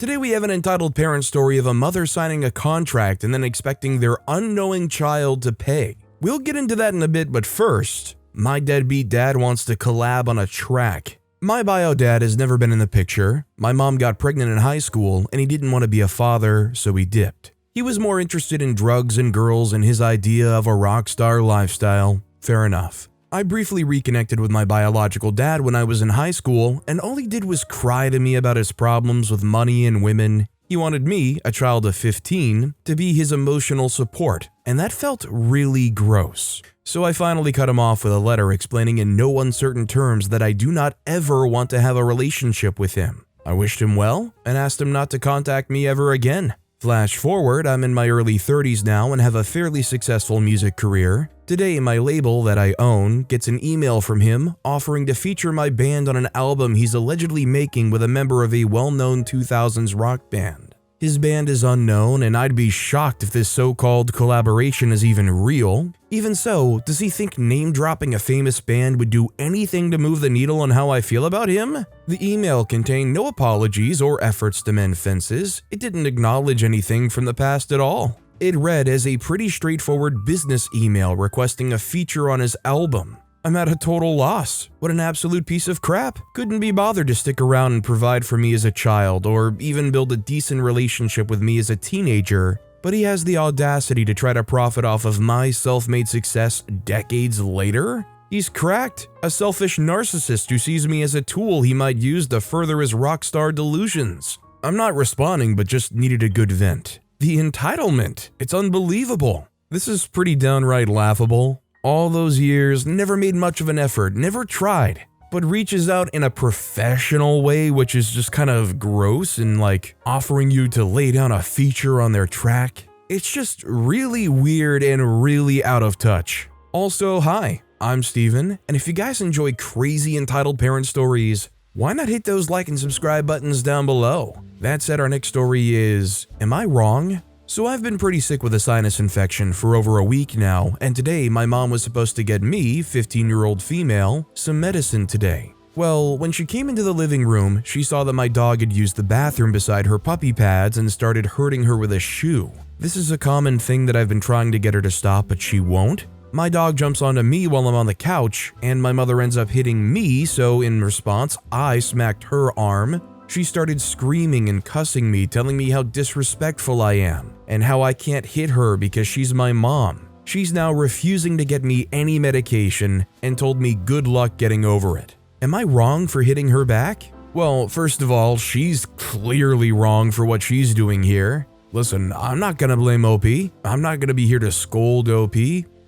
Today we have an entitled parent story of a mother signing a contract and then expecting their unknowing child to pay. We'll get into that in a bit, but first, my deadbeat dad wants to collab on a track. My bio dad has never been in the picture. My mom got pregnant in high school and he didn't want to be a father, so he dipped. He was more interested in drugs and girls and his idea of a rock star lifestyle. Fair enough. I briefly reconnected with my biological dad when I was in high school, and all he did was cry to me about his problems with money and women. He wanted me, a child of 15, to be his emotional support, and that felt really gross. So I finally cut him off with a letter explaining in no uncertain terms that I do not ever want to have a relationship with him. I wished him well and asked him not to contact me ever again. Flash forward, I'm in my early 30s now and have a fairly successful music career. Today, my label that I own gets an email from him offering to feature my band on an album he's allegedly making with a member of a well-known 2000s rock band. His band is unknown, and I'd be shocked if this so-called collaboration is even real. Even so, does he think name-dropping a famous band would do anything to move the needle on how I feel about him? The email contained no apologies or efforts to mend fences. It didn't acknowledge anything from the past at all. It read as a pretty straightforward business email requesting a feature on his album. I'm at a total loss. What an absolute piece of crap. Couldn't be bothered to stick around and provide for me as a child or even build a decent relationship with me as a teenager, but he has the audacity to try to profit off of my self-made success decades later? He's cracked, a selfish narcissist who sees me as a tool he might use to further his rock star delusions. I'm not responding, but just needed a good vent. The entitlement, it's unbelievable. This is pretty downright laughable. All those years, never made much of an effort, never tried, but reaches out in a professional way, which is just kind of gross and like offering you to lay down a feature on their track. It's just really weird and really out of touch. Also, hi, I'm Steven, and if you guys enjoy crazy entitled parent stories, why not hit those like and subscribe buttons down below? That said, our next story is, am I wrong? So I've been pretty sick with a sinus infection for over a week now, and today my mom was supposed to get me, 15-year-old female, some medicine today. Well, when she came into the living room, she saw that my dog had used the bathroom beside her puppy pads and started hurting her with a shoe. This is a common thing that I've been trying to get her to stop, but she won't. My dog jumps onto me while I'm on the couch, and my mother ends up hitting me, so in response, I smacked her arm. She started screaming and cussing me, telling me how disrespectful I am, and how I can't hit her because she's my mom. She's now refusing to get me any medication and told me good luck getting over it. Am I wrong for hitting her back? Well, first of all, she's clearly wrong for what she's doing here. Listen, I'm not gonna blame OP. I'm not gonna be here to scold OP.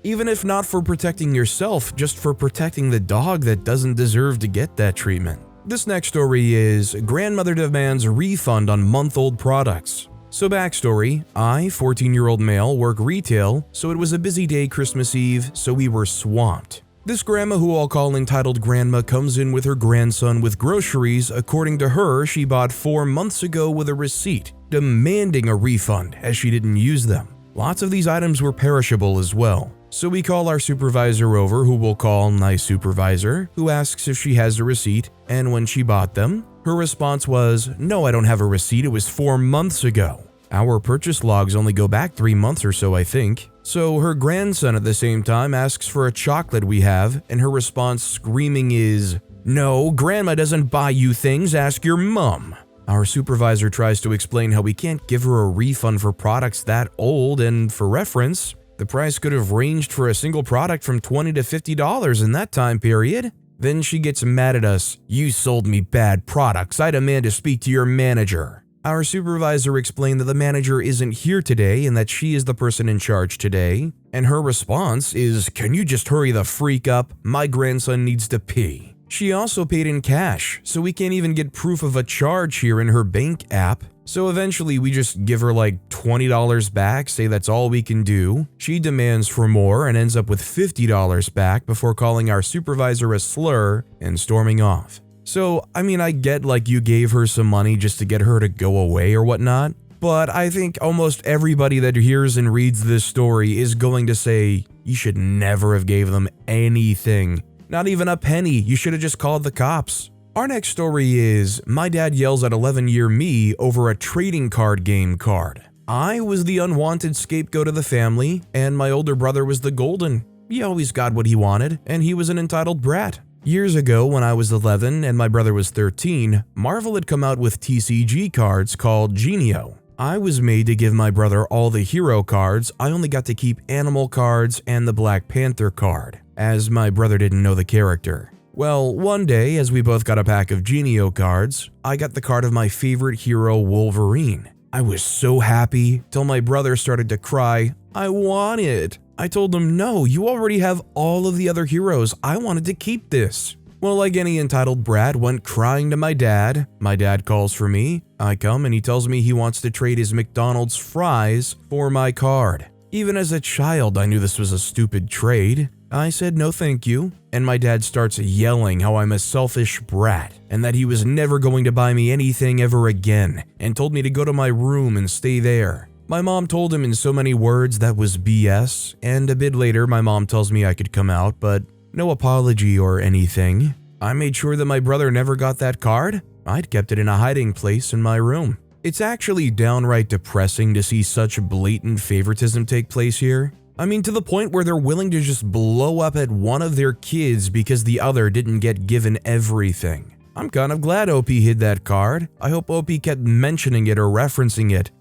Even if not for protecting yourself, just for protecting the dog that doesn't deserve to get that treatment. This next story is grandmother demands a refund on month-old products. So backstory, I, 14-year-old male, work retail, so it was a busy day Christmas Eve, so we were swamped. This grandma, who I'll call entitled grandma, comes in with her grandson with groceries according to her she bought 4 months ago with a receipt, demanding a refund as she didn't use them. Lots of these items were perishable as well. So we call our supervisor over, who we'll call nice supervisor, who asks if she has a receipt, and when she bought them, her response was, "No, I don't have a receipt, it was 4 months ago." Our purchase logs only go back 3 months or so, I think. So her grandson at the same time asks for a chocolate we have, and her response screaming is, "No, grandma doesn't buy you things, ask your mom." Our supervisor tries to explain how we can't give her a refund for products that old, and for reference, the price could have ranged for a single product from $20 to $50 in that time period. Then she gets mad at us. "You sold me bad products. I demand to speak to your manager." Our supervisor explained that the manager isn't here today and that she is the person in charge today. And her response is, "Can you just hurry the freak up? My grandson needs to pee." She also paid in cash, so we can't even get proof of a charge here in her bank app. So eventually we just give her like $20 back, say that's all we can do. She demands for more and ends up with $50 back before calling our supervisor a slur and storming off. So, I mean, I get like you gave her some money just to get her to go away or whatnot, but I think almost everybody that hears and reads this story is going to say, you should never have gave them anything. Not even a penny, you should have just called the cops. Our next story is, my dad yells at 11-year me over a trading card game card. I was the unwanted scapegoat of the family, and my older brother was the golden. He always got what he wanted, and he was an entitled brat. Years ago, when I was 11 and my brother was 13, Marvel had come out with TCG cards called Genio. I was made to give my brother all the hero cards. I only got to keep animal cards and the Black Panther card, as my brother didn't know the character. Well, one day, as we both got a pack of Genio cards, I got the card of my favorite hero, Wolverine. I was so happy till my brother started to cry, "I want it." I told him, "No, you already have all of the other heroes. I wanted to keep this." Well, like any entitled brat, went crying to my dad. My dad calls for me. I come and he tells me he wants to trade his McDonald's fries for my card. Even as a child, I knew this was a stupid trade. I said no thank you, and my dad starts yelling how I'm a selfish brat and that he was never going to buy me anything ever again, and told me to go to my room and stay there. My mom told him in so many words that was BS, and a bit later my mom tells me I could come out, but no apology or anything. I made sure that my brother never got that card. I'd kept it in a hiding place in my room. It's actually downright depressing to see such blatant favoritism take place here. I mean, to the point where they're willing to just blow up at one of their kids because the other didn't get given everything. I'm kind of glad OP hid that card. I hope OP kept mentioning it or referencing it,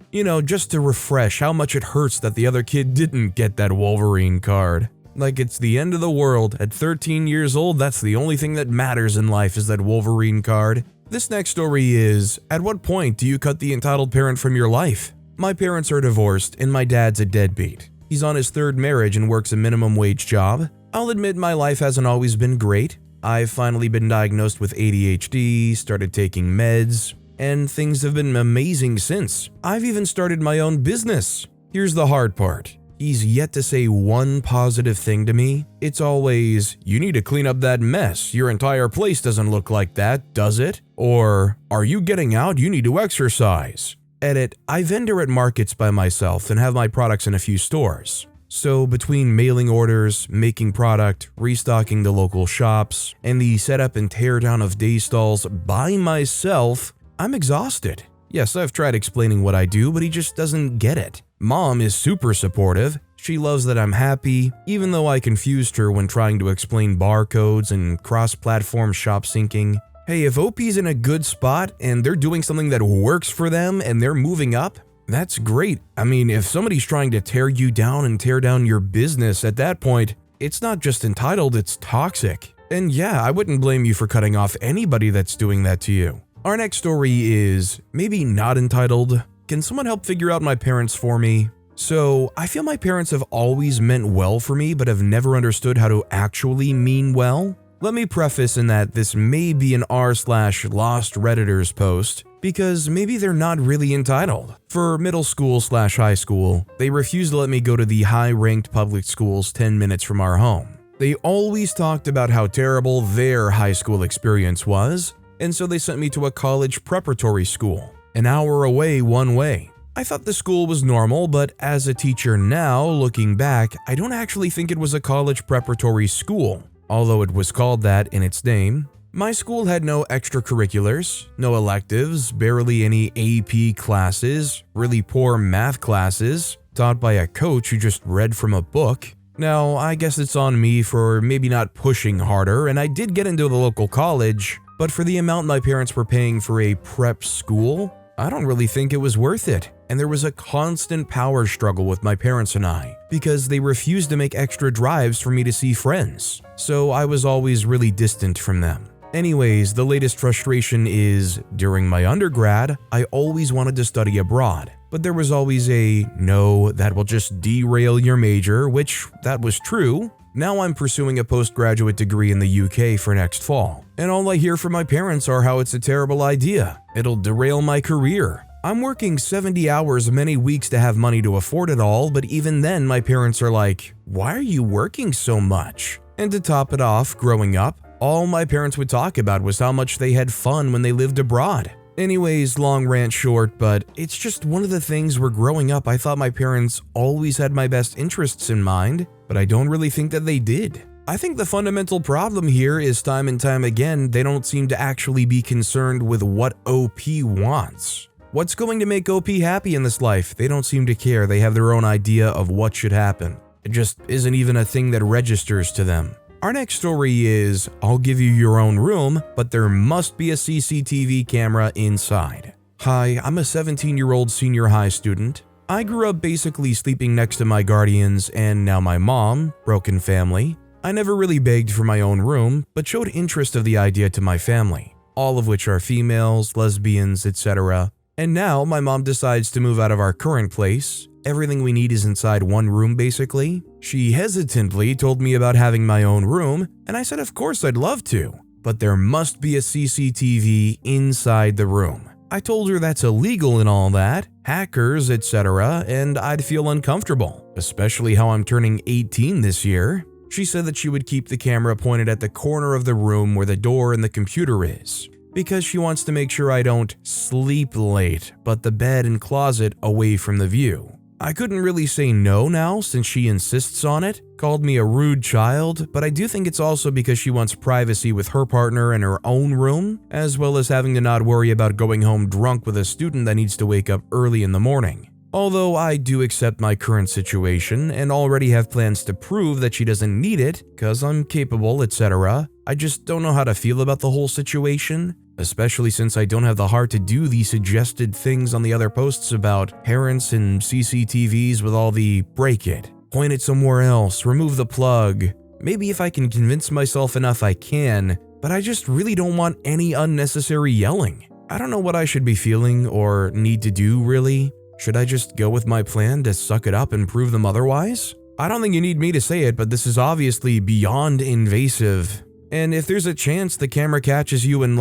just to refresh how much it hurts that the other kid didn't get that Wolverine card. Like it's the end of the world. At 13 years old, that's the only thing that matters in life is that Wolverine card. This next story is, at what point do you cut the entitled parent from your life? My parents are divorced and my dad's a deadbeat. He's on his third marriage and works a minimum wage job. I'll admit my life hasn't always been great. I've finally been diagnosed with ADHD, started taking meds, and things have been amazing since. I've even started my own business. Here's the hard part. He's yet to say one positive thing to me. It's always, "You need to clean up that mess. Your entire place doesn't look like that, does it?" Or, "Are you getting out? You need to exercise." Edit, I vendor at markets by myself and have my products in a few stores. So between mailing orders, making product, restocking the local shops, and the setup and teardown of day stalls by myself, I'm exhausted. Yes, I've tried explaining what I do, but he just doesn't get it. Mom is super supportive. She loves that I'm happy, even though I confused her when trying to explain barcodes and cross-platform shop syncing. Hey, if OP's in a good spot and they're doing something that works for them and they're moving up, that's great. I mean, if somebody's trying to tear you down and tear down your business at that point, it's not just entitled, it's toxic. And yeah, I wouldn't blame you for cutting off anybody that's doing that to you. Our next story is maybe not entitled. Can someone help figure out my parents for me? So, I feel my parents have always meant well for me, but have never understood how to actually mean well. Let me preface in that this may be an r/lost Redditors post, because maybe they're not really entitled. For middle school/high school, they refused to let me go to the high-ranked public schools 10 minutes from our home. They always talked about how terrible their high school experience was, and so they sent me to a college preparatory school, an hour away one way. I thought the school was normal, but as a teacher now, looking back, I don't actually think it was a college preparatory school, although it was called that in its name. My school had no extracurriculars, no electives, barely any AP classes, really poor math classes, taught by a coach who just read from a book. Now, I guess it's on me for maybe not pushing harder, and I did get into the local college, but for the amount my parents were paying for a prep school, I don't really think it was worth it. And there was a constant power struggle with my parents and I, because they refused to make extra drives for me to see friends. So I was always really distant from them. Anyways, the latest frustration is, during my undergrad, I always wanted to study abroad. But there was always a, no, that will just derail your major, which that was true. Now I'm pursuing a postgraduate degree in the UK for next fall. And all I hear from my parents are how it's a terrible idea. It'll derail my career. I'm working 70 hours many weeks to have money to afford it all, but even then my parents are like, "Why are you working so much?" And to top it off, growing up, all my parents would talk about was how much they had fun when they lived abroad. Anyways, long rant short, but it's just one of the things where growing up I thought my parents always had my best interests in mind, but I don't really think that they did. I think the fundamental problem here is time and time again, they don't seem to actually be concerned with what OP wants. What's going to make OP happy in this life? They don't seem to care. They have their own idea of what should happen. It just isn't even a thing that registers to them. Our next story is, I'll give you your own room, but there must be a CCTV camera inside. Hi, I'm a 17-year-old senior high student. I grew up basically sleeping next to my guardians and now my mom, broken family. I never really begged for my own room, but showed interest of the idea to my family, all of which are females, lesbians, etc. And now my mom decides to move out of our current place. Everything we need is inside one room basically. She hesitantly told me about having my own room, and I said of course I'd love to, but there must be a CCTV inside the room. I told her that's illegal and all that, hackers, etc., and I'd feel uncomfortable, especially how I'm turning 18 this year. She said that she would keep the camera pointed at the corner of the room where the door and the computer is, because she wants to make sure I don't sleep late, but the bed and closet away from the view. I couldn't really say no now since she insists on it, called me a rude child, but I do think it's also because she wants privacy with her partner in her own room, as well as having to not worry about going home drunk with a student that needs to wake up early in the morning. Although I do accept my current situation and already have plans to prove that she doesn't need it, cause I'm capable, etc., I just don't know how to feel about the whole situation, especially since I don't have the heart to do the suggested things on the other posts about parents and CCTVs with all the break it, point it somewhere else, remove the plug. Maybe if I can convince myself enough I can, but I just really don't want any unnecessary yelling. I don't know what I should be feeling or need to do really. Should I just go with my plan to suck it up and prove them otherwise? I don't think you need me to say it, but this is obviously beyond invasive. And if there's a chance the camera catches you in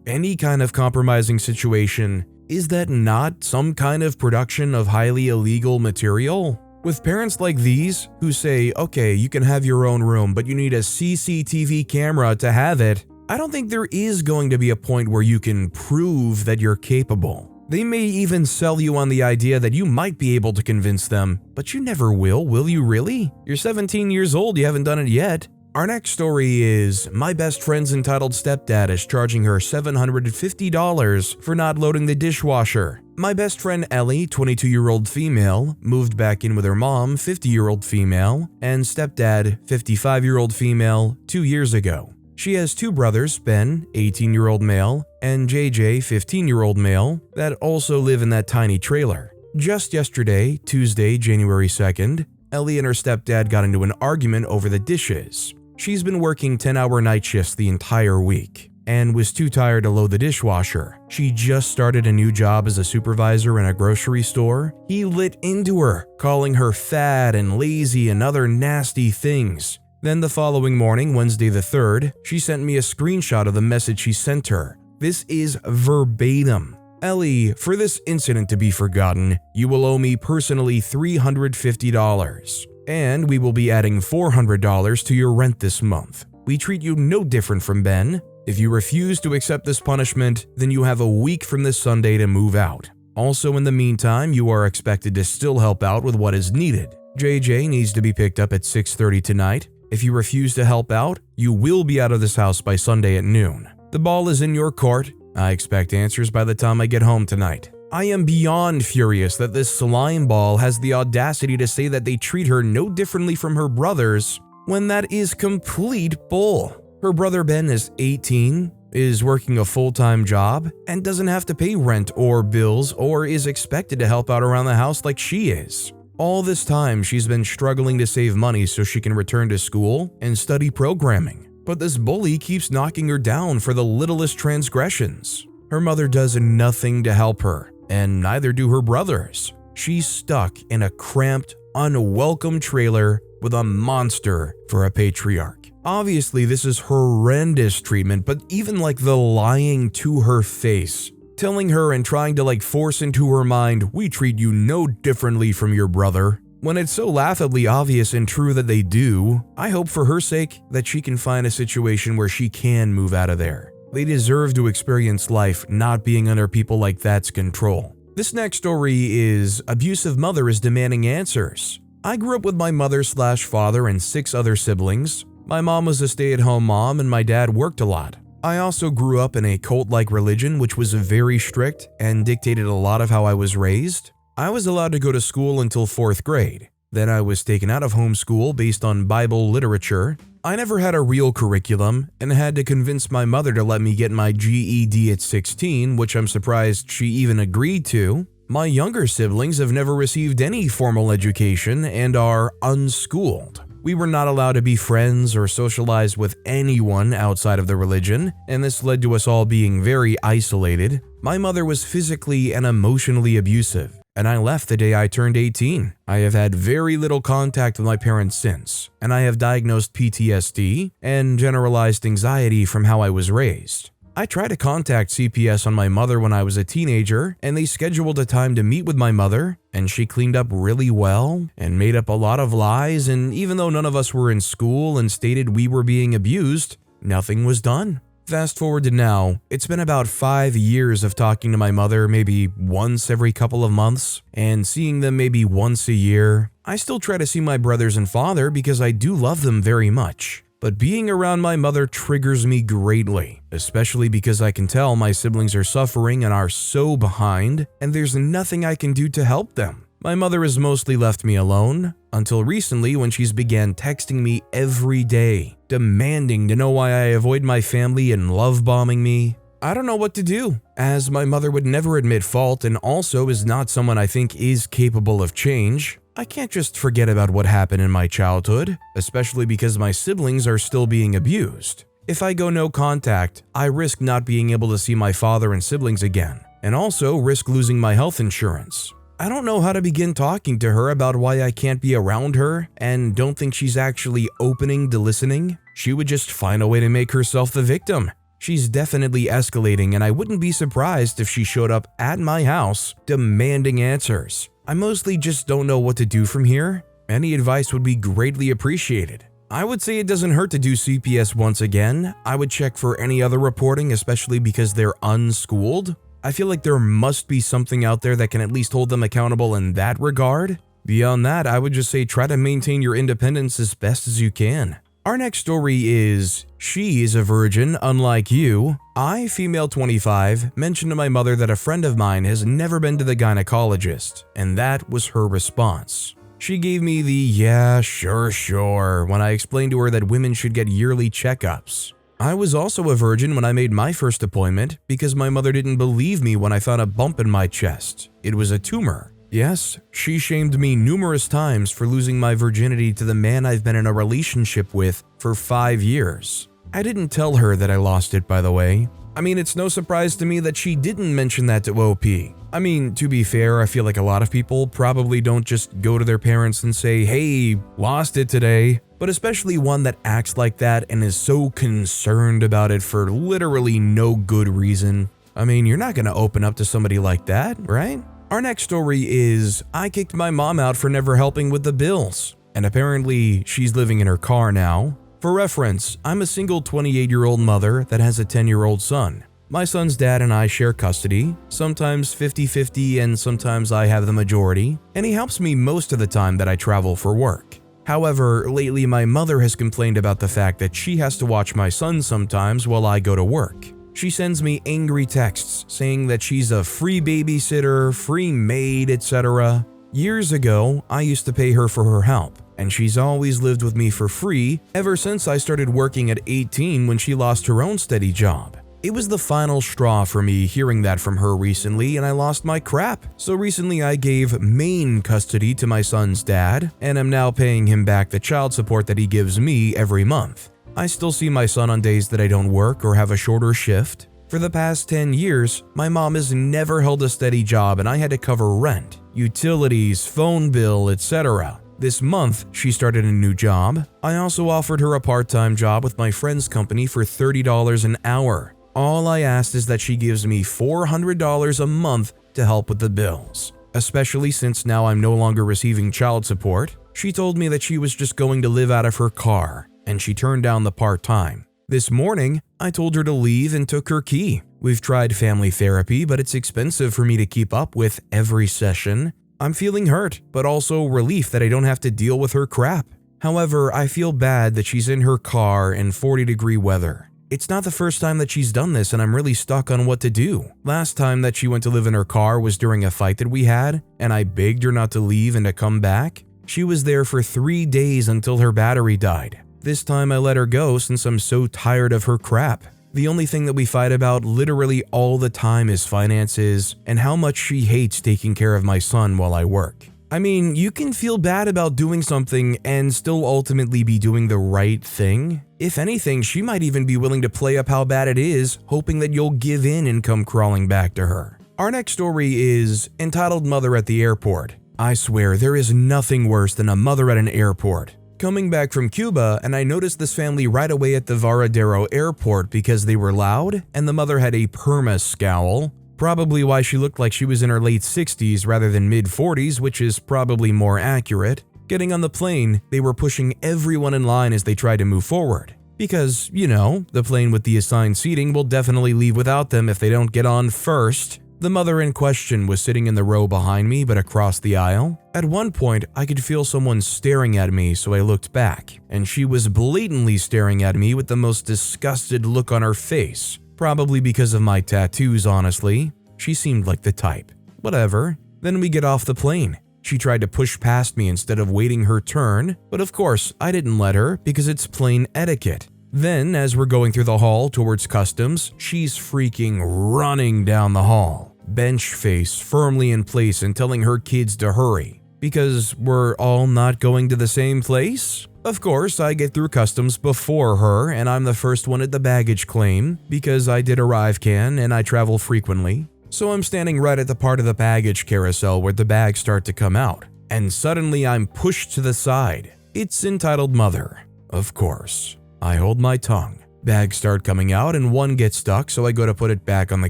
any kind of compromising situation, is that not some kind of production of highly illegal material? With parents like these who say, okay, you can have your own room, but you need a CCTV camera to have it, I don't think there is going to be a point where you can prove that you're capable. They may even sell you on the idea that you might be able to convince them, but you never will you really? You're 17 years old, you haven't done it yet. Our next story is, my best friend's entitled stepdad is charging her $750 for not loading the dishwasher. My best friend Ellie, 22-year-old female, moved back in with her mom, 50-year-old female, and stepdad, 55-year-old female, 2 years ago. She has two brothers, Ben, 18-year-old male, and JJ, 15-year-old male, that also live in that tiny trailer. Just yesterday, Tuesday, January 2nd, Ellie and her stepdad got into an argument over the dishes. She's been working 10-hour night shifts the entire week and was too tired to load the dishwasher. She just started a new job as a supervisor in a grocery store. He lit into her, calling her fat and lazy and other nasty things. Then the following morning, Wednesday the 3rd, she sent me a screenshot of the message he sent her. This is verbatim. Ellie, for this incident to be forgotten, you will owe me personally $350. And we will be adding $400 to your rent this month. We treat you no different from Ben. If you refuse to accept this punishment, then you have a week from this Sunday to move out. Also, in the meantime, you are expected to still help out with what is needed. JJ needs to be picked up at 6:30 tonight. If you refuse to help out, you will be out of this house by Sunday at noon. The ball is in your court. I expect answers by the time I get home tonight. I am beyond furious that this slime ball has the audacity to say that they treat her no differently from her brothers, when that is complete bull. Her brother Ben is 18, is working a full-time job, and doesn't have to pay rent or bills or is expected to help out around the house like she is. All this time, she's been struggling to save money so she can return to school and study programming. But this bully keeps knocking her down for the littlest transgressions. Her mother does nothing to help her, and neither do her brothers. She's stuck in a cramped, unwelcome trailer with a monster for a patriarch. Obviously, this is horrendous treatment, but even the lying to her face, telling her and trying to force into her mind, we treat you no differently from your brother. When it's so laughably obvious and true that they do, I hope for her sake that she can find a situation where she can move out of there. They deserve to experience life not being under people like that's control. This next story is, abusive mother is demanding answers. I grew up with my mother/father and 6 other siblings. My mom was a stay-at-home mom and my dad worked a lot. I also grew up in a cult-like religion which was very strict and dictated a lot of how I was raised. I was allowed to go to school until 4th grade. Then I was taken out of homeschool based on Bible literature. I never had a real curriculum and had to convince my mother to let me get my GED at 16, which I'm surprised she even agreed to. My younger siblings have never received any formal education and are unschooled. We were not allowed to be friends or socialize with anyone outside of the religion, and this led to us all being very isolated. My mother was physically and emotionally abusive, and I left the day I turned 18. I have had very little contact with my parents since, and I have diagnosed PTSD and generalized anxiety from how I was raised. I tried to contact CPS on my mother when I was a teenager, and they scheduled a time to meet with my mother, and she cleaned up really well and made up a lot of lies, and even though none of us were in school and stated we were being abused, nothing was done. Fast forward to now, it's been about 5 years of talking to my mother maybe once every couple of months, and seeing them maybe once a year. I still try to see my brothers and father because I do love them very much. But being around my mother triggers me greatly, especially because I can tell my siblings are suffering and are so behind, and there's nothing I can do to help them. My mother has mostly left me alone, until recently when she's began texting me every day, demanding to know why I avoid my family and love bombing me. I don't know what to do, as my mother would never admit fault and also is not someone I think is capable of change. I can't just forget about what happened in my childhood, especially because my siblings are still being abused. If I go no contact, I risk not being able to see my father and siblings again, and also risk losing my health insurance. I don't know how to begin talking to her about why I can't be around her and don't think she's actually opening to listening. She would just find a way to make herself the victim. She's definitely escalating, and I wouldn't be surprised if she showed up at my house demanding answers. I mostly just don't know what to do from here. Any advice would be greatly appreciated. I would say it doesn't hurt to do CPS once again. I would check for any other reporting, especially because they're unschooled. I feel like there must be something out there that can at least hold them accountable in that regard. Beyond that, I would just say try to maintain your independence as best as you can. Our next story is, she is a virgin, unlike you. I, female 25, mentioned to my mother that a friend of mine has never been to the gynecologist, and that was her response. She gave me the yeah, sure when I explained to her that women should get yearly checkups. I was also a virgin when I made my first appointment because my mother didn't believe me when I found a bump in my chest. It was a tumor. Yes, she shamed me numerous times for losing my virginity to the man I've been in a relationship with for 5 years. I didn't tell her that I lost it, by the way. I mean, it's no surprise to me that she didn't mention that to OP. I mean, to be fair, I feel like a lot of people probably don't just go to their parents and say, hey, lost it today. But especially one that acts like that and is so concerned about it for literally no good reason. I mean, you're not gonna open up to somebody like that, right? Our next story is, I kicked my mom out for never helping with the bills, and apparently she's living in her car now. For reference, I'm a single 28-year-old mother that has a 10-year-old son. My son's dad and I share custody, sometimes 50-50 and sometimes I have the majority, and he helps me most of the time that I travel for work. However, lately my mother has complained about the fact that she has to watch my son sometimes while I go to work. She sends me angry texts saying that she's a free babysitter, free maid, etc. Years ago, I used to pay her for her help, and she's always lived with me for free ever since I started working at 18 when she lost her own steady job. It was the final straw for me hearing that from her recently, and I lost my crap. So recently I gave main custody to my son's dad, and am now paying him back the child support that he gives me every month. I still see my son on days that I don't work or have a shorter shift. For the past 10 years, my mom has never held a steady job and I had to cover rent, utilities, phone bill, etc. This month, she started a new job. I also offered her a part-time job with my friend's company for $30 an hour. All I asked is that she gives me $400 a month to help with the bills, especially since now I'm no longer receiving child support. She told me that she was just going to live out of her car, and she turned down the part-time. This morning, I told her to leave and took her key. We've tried family therapy, but it's expensive for me to keep up with every session. I'm feeling hurt, but also relief that I don't have to deal with her crap. However, I feel bad that she's in her car in 40-degree weather. It's not the first time that she's done this, and I'm really stuck on what to do. Last time that she went to live in her car was during a fight that we had, and I begged her not to leave and to come back. She was there for 3 days until her battery died. This time I let her go since I'm so tired of her crap. The only thing that we fight about literally all the time is finances and how much she hates taking care of my son while I work. I mean, you can feel bad about doing something and still ultimately be doing the right thing. If anything, she might even be willing to play up how bad it is, hoping that you'll give in and come crawling back to her. Our next story is entitled Mother at the Airport. I swear, there is nothing worse than a mother at an airport. Coming back from Cuba, and I noticed this family right away at the Varadero airport because they were loud, and the mother had a perma scowl. Probably why she looked like she was in her late 60s rather than mid-40s, which is probably more accurate. Getting on the plane, they were pushing everyone in line as they tried to move forward. Because, you know, the plane with the assigned seating will definitely leave without them if they don't get on first. The mother in question was sitting in the row behind me but across the aisle. At one point, I could feel someone staring at me, so I looked back, and she was blatantly staring at me with the most disgusted look on her face. Probably because of my tattoos, honestly. She seemed like the type. Whatever. Then we get off the plane. She tried to push past me instead of waiting her turn, but of course, I didn't let her because it's plane etiquette. Then, as we're going through the hall towards customs, she's freaking running down the hall. Bench face firmly in place and telling her kids to hurry. Because we're all not going to the same place? Of course, I get through customs before her, and I'm the first one at the baggage claim because I did arrive can and I travel frequently. So I'm standing right at the part of the baggage carousel where the bags start to come out, and suddenly I'm pushed to the side. It's entitled Mother. Of course. I hold my tongue. Bags start coming out and one gets stuck, so I go to put it back on the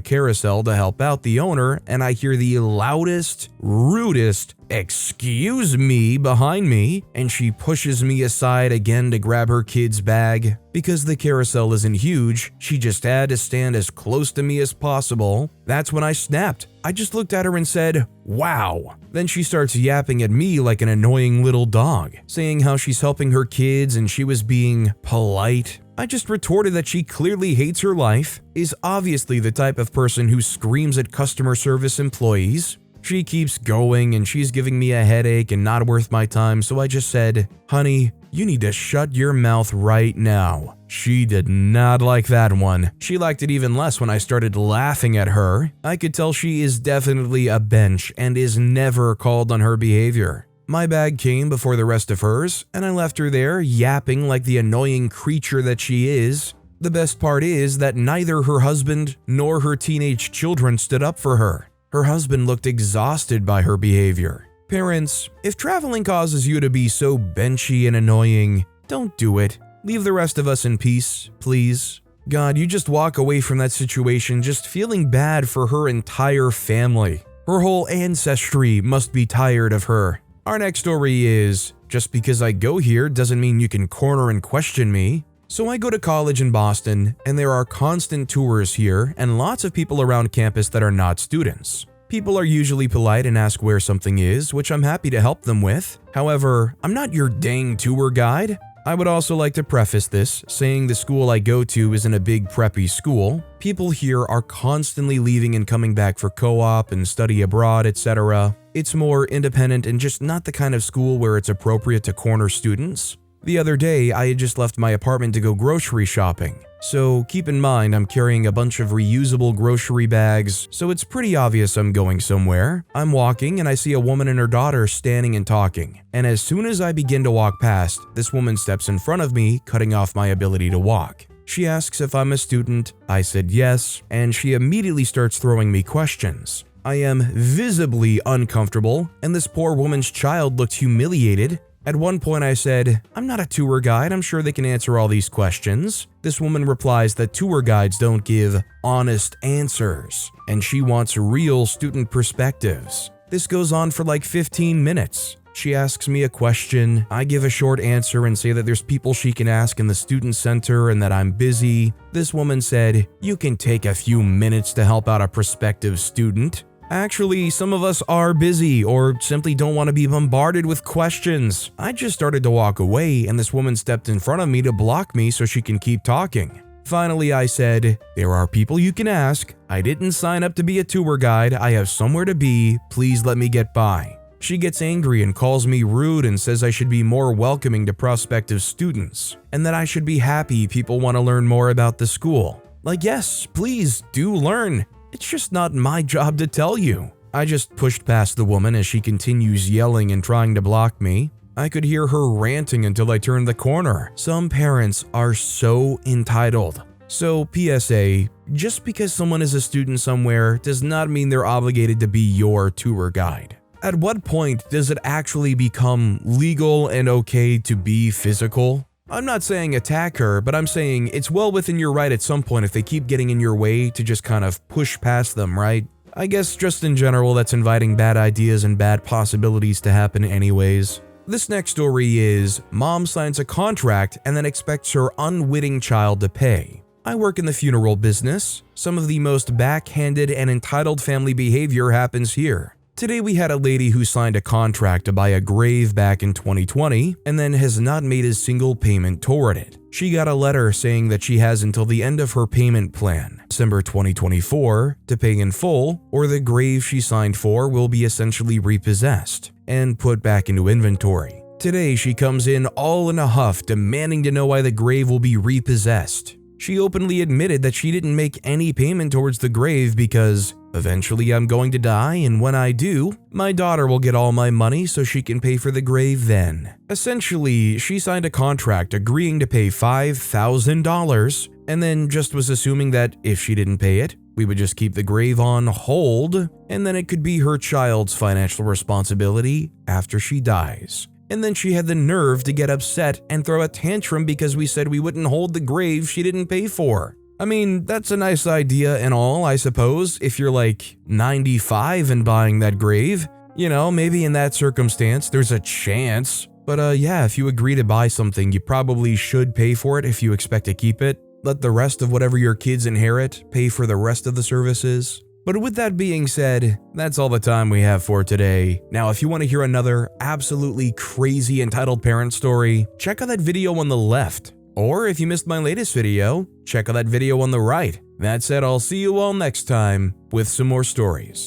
carousel to help out the owner, and I hear the loudest, rudest "excuse me" behind me, and she pushes me aside again to grab her kid's bag. Because the carousel isn't huge, she just had to stand as close to me as possible. That's when I snapped. I just looked at her and said, "Wow." Then she starts yapping at me like an annoying little dog, saying how she's helping her kids and she was being polite. I just retorted that she clearly hates her life, is obviously the type of person who screams at customer service employees. She keeps going and she's giving me a headache and not worth my time, so I just said, "Honey, you need to shut your mouth right now." She did not like that one. She liked it even less when I started laughing at her. I could tell she is definitely a bench and is never called on her behavior. My bag came before the rest of hers, and I left her there yapping like the annoying creature that she is. The best part is that neither her husband nor her teenage children stood up for her. Her husband looked exhausted by her behavior. Parents, if traveling causes you to be so benchy and annoying, don't do it. Leave the rest of us in peace, please. God, you just walk away from that situation just feeling bad for her entire family. Her whole ancestry must be tired of her. Our next story is, just because I go here doesn't mean you can corner and question me. So I go to college in Boston, and there are constant tours here and lots of people around campus that are not students. People are usually polite and ask where something is, which I'm happy to help them with. However, I'm not your dang tour guide. I would also like to preface this, saying the school I go to isn't a big preppy school. People here are constantly leaving and coming back for co-op and study abroad, etc. It's more independent and just not the kind of school where it's appropriate to corner students. The other day, I had just left my apartment to go grocery shopping. So keep in mind I'm carrying a bunch of reusable grocery bags, so it's pretty obvious I'm going somewhere. I'm walking and I see a woman and her daughter standing and talking. And as soon as I begin to walk past, this woman steps in front of me, cutting off my ability to walk. She asks if I'm a student. I said yes, and she immediately starts throwing me questions. I am visibly uncomfortable, and this poor woman's child looked humiliated. At one point I said, "I'm not a tour guide, I'm sure they can answer all these questions." This woman replies that tour guides don't give honest answers, and she wants real student perspectives. This goes on for like 15 minutes. She asks me a question, I give a short answer and say that there's people she can ask in the student center and that I'm busy. This woman said, "You can take a few minutes to help out a prospective student." Actually, some of us are busy or simply don't want to be bombarded with questions. I just started to walk away and this woman stepped in front of me to block me so she can keep talking. Finally, I said, "There are people you can ask. I didn't sign up to be a tour guide. I have somewhere to be. Please let me get by." She gets angry and calls me rude and says I should be more welcoming to prospective students and that I should be happy people want to learn more about the school. Like, yes, please do learn. It's just not my job to tell you. I just pushed past the woman as she continues yelling and trying to block me. I could hear her ranting until I turned the corner. Some parents are so entitled. So, PSA, just because someone is a student somewhere does not mean they're obligated to be your tour guide. At what point does it actually become legal and okay to be physical? I'm not saying attack her, but I'm saying it's well within your right at some point if they keep getting in your way to just kind of push past them, right? I guess just in general that's inviting bad ideas and bad possibilities to happen anyways. This next story is, mom signs a contract and then expects her unwitting child to pay. I work in the funeral business. Some of the most backhanded and entitled family behavior happens here. Today we had a lady who signed a contract to buy a grave back in 2020 and then has not made a single payment toward it. She got a letter saying that she has until the end of her payment plan, December 2024, to pay in full, or the grave she signed for will be essentially repossessed and put back into inventory. Today she comes in all in a huff demanding to know why the grave will be repossessed. She openly admitted that she didn't make any payment towards the grave because eventually I'm going to die, and when I do, my daughter will get all my money so she can pay for the grave then. Essentially, she signed a contract agreeing to pay $5,000 and then just was assuming that if she didn't pay it, we would just keep the grave on hold and then it could be her child's financial responsibility after she dies. And then she had the nerve to get upset and throw a tantrum because we said we wouldn't hold the grave she didn't pay for. I mean, that's a nice idea and all, I suppose, if you're like 95 and buying that grave. You know, maybe in that circumstance, there's a chance. But yeah, if you agree to buy something, you probably should pay for it if you expect to keep it. Let the rest of whatever your kids inherit pay for the rest of the services. But with that being said, that's all the time we have for today. Now, if you want to hear another absolutely crazy entitled parent story, check out that video on the left. Or if you missed my latest video, check out that video on the right. That said, I'll see you all next time with some more stories.